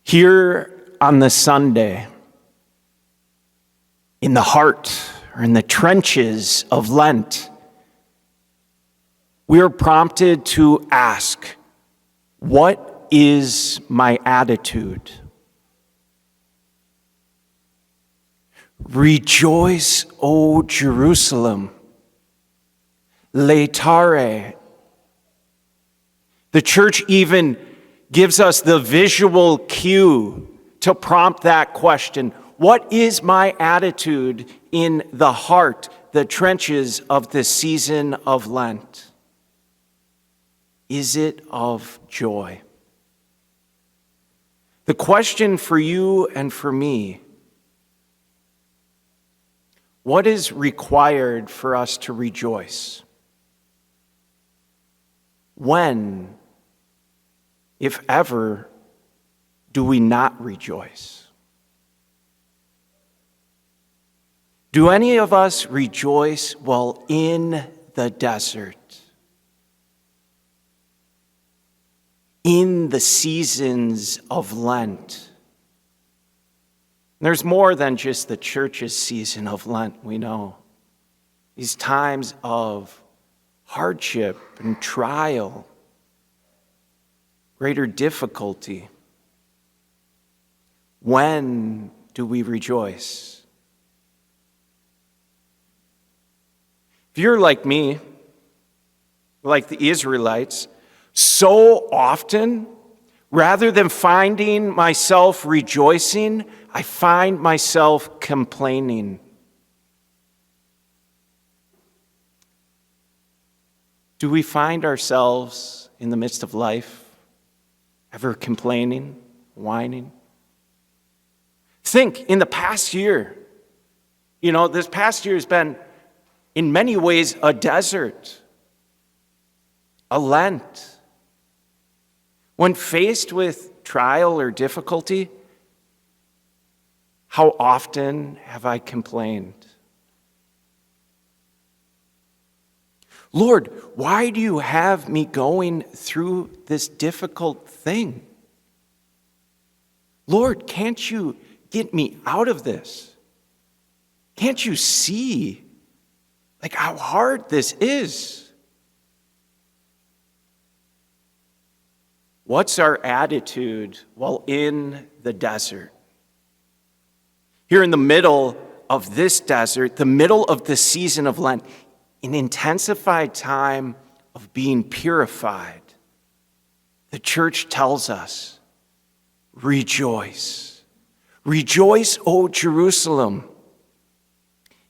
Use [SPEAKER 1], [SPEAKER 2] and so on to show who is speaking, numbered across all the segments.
[SPEAKER 1] Here on the Sunday, in the heart or in the trenches of Lent, we are prompted to ask, what is my attitude? Rejoice, O Jerusalem, laetare. The church even gives us the visual cue to prompt that question. What is my attitude in the heart, the trenches of the season of Lent? Is it of joy? The question for you and for me, what is required for us to rejoice? When, if ever, do we not rejoice? Do any of us rejoice while in the desert? In the seasons of Lent? There's more than just the church's season of Lent, we know. These times of hardship and trial, greater difficulty. When do we rejoice? If you're like me, like the Israelites, so often, rather than finding myself rejoicing, I find myself complaining. Do we find ourselves in the midst of life ever complaining, whining? Think, in the past year, this past year has been in many ways a desert, a Lent. When faced with trial or difficulty, how often have I complained? Lord, why do you have me going through this difficult thing? Lord, can't you get me out of this? Can't you see how hard this is? What's our attitude while in the desert? Here in the middle of this desert, the middle of the season of Lent, an intensified time of being purified, the church tells us, rejoice. Rejoice, O Jerusalem.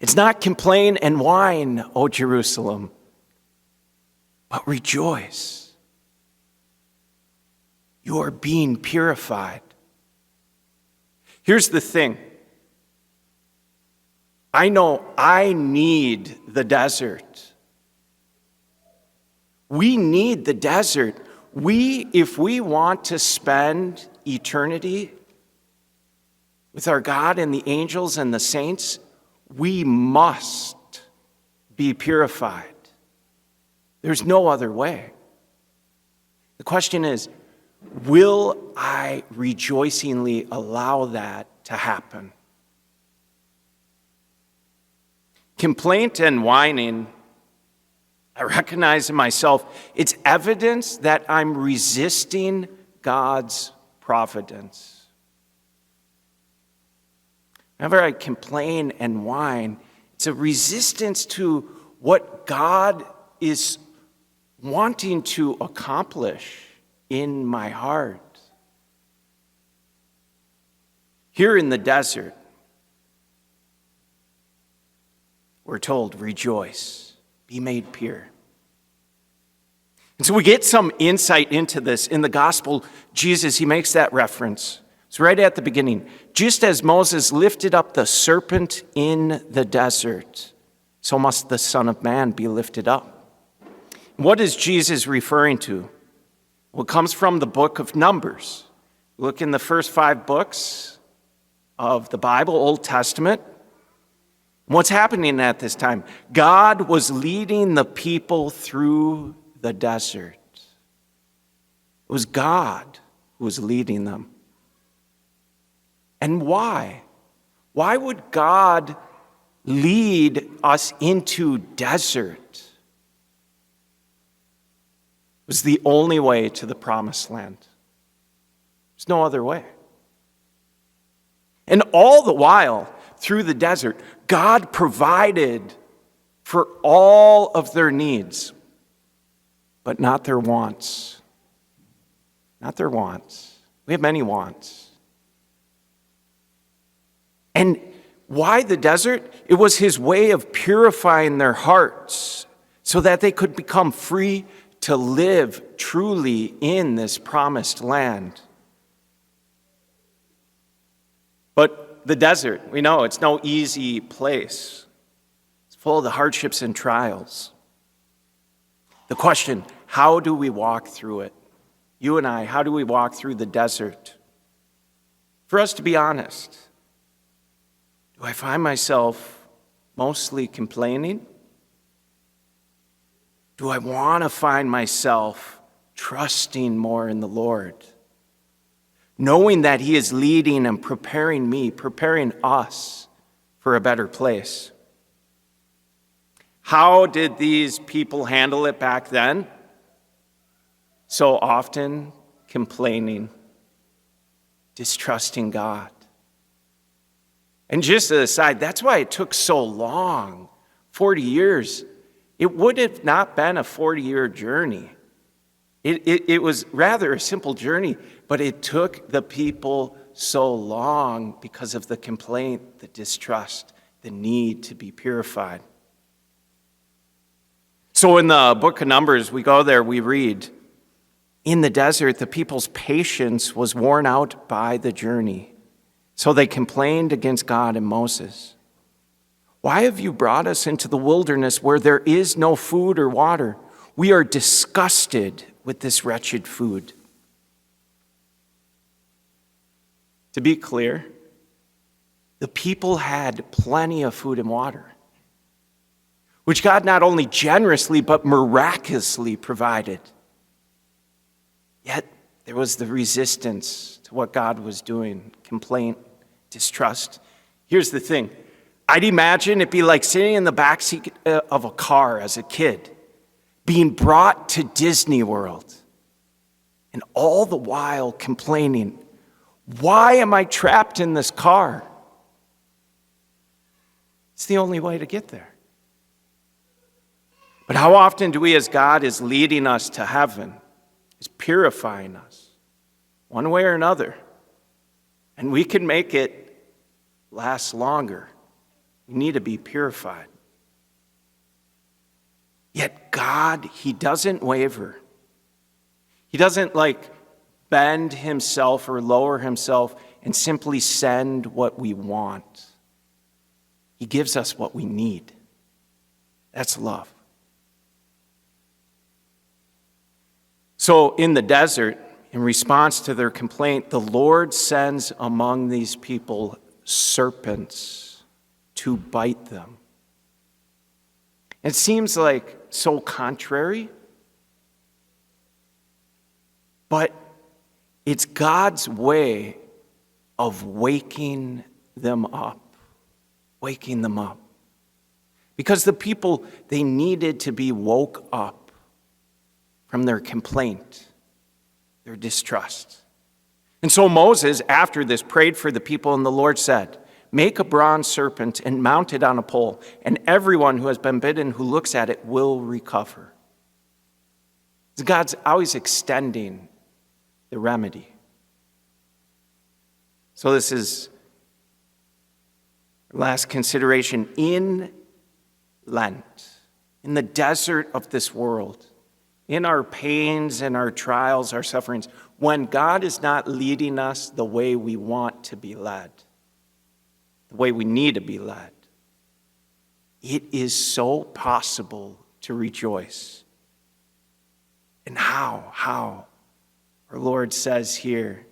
[SPEAKER 1] It's not complain and whine, O Jerusalem, but rejoice. You are being purified. Here's the thing. I know I need the desert. We need the desert. If we want to spend eternity with our God and the angels and the saints, we must be purified. There's no other way. The question is, will I rejoicingly allow that to happen? Complaint and whining, I recognize in myself, it's evidence that I'm resisting God's providence. Whenever I complain and whine, it's a resistance to what God is wanting to accomplish in my heart. Here in the desert, we're told, rejoice, be made pure. And so we get some insight into this. In the gospel, Jesus, he makes that reference. It's right at the beginning. Just as Moses lifted up the serpent in the desert, so must the Son of Man be lifted up. What is Jesus referring to? Well, it comes from the book of Numbers. Look in the first 5 books of the Bible, Old Testament. What's happening at this time? God was leading the people through the desert. It was God who was leading them. And why? Why would God lead us into desert? It was the only way to the promised land. There's no other way. And all the while, through the desert, God provided for all of their needs, but not their wants. Not their wants. We have many wants. And why the desert? It was his way of purifying their hearts so that they could become free to live truly in this promised land. But the desert, we know it's no easy place. It's full of the hardships and trials. The question, how do we walk through it? You and I, how do we walk through the desert? For us to be honest, do I find myself mostly complaining? Do I want to find myself trusting more in the Lord? Knowing that he is leading and preparing me, preparing us for a better place. How did these people handle it back then? So often complaining, distrusting God. And just as an aside, that's why it took so long, 40 years. It would have not been a 40-year journey. It was rather a simple journey, but it took the people so long because of the complaint, the distrust, the need to be purified. So in the book of Numbers, we go there, we read, in the desert, the people's patience was worn out by the journey. So they complained against God and Moses. Why have you brought us into the wilderness where there is no food or water? We are disgusted with this wretched food. To be clear, the people had plenty of food and water, which God not only generously but miraculously provided. Yet there was the resistance to what God was doing, complaint, distrust. Here's the thing. I'd imagine it'd be like sitting in the backseat of a car as a kid, being brought to Disney World, and all the while complaining, why am I trapped in this car? It's the only way to get there. But how often do we, as God is leading us to heaven, is purifying us, one way or another, and we can make it last longer. We need to be purified. Yet God, he doesn't waver. He doesn't bend himself or lower himself and simply send what we want. He gives us what we need. That's love. So in the desert, in response to their complaint, the Lord sends among these people serpents to bite them. It seems like so contrary, but it's God's way of waking them up. Waking them up. Because the people, they needed to be woke up from their complaint, their distrust. And so Moses, after this, prayed for the people, and the Lord said, make a bronze serpent and mount it on a pole, and everyone who has been bitten who looks at it will recover. God's always extending the remedy. So this is our last consideration. In Lent, in the desert of this world, in our pains and our trials, our sufferings, when God is not leading us the way we want to be led, the way we need to be led, it is so possible to rejoice. And how? Our Lord says here,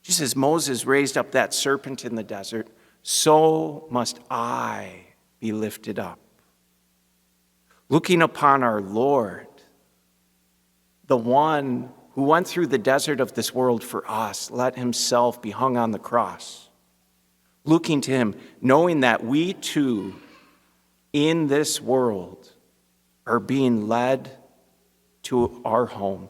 [SPEAKER 1] just as Moses raised up that serpent in the desert, so must I be lifted up. Looking upon our Lord, the one who went through the desert of this world for us, let himself be hung on the cross. Looking to him, knowing that we too, in this world, are being led to our home.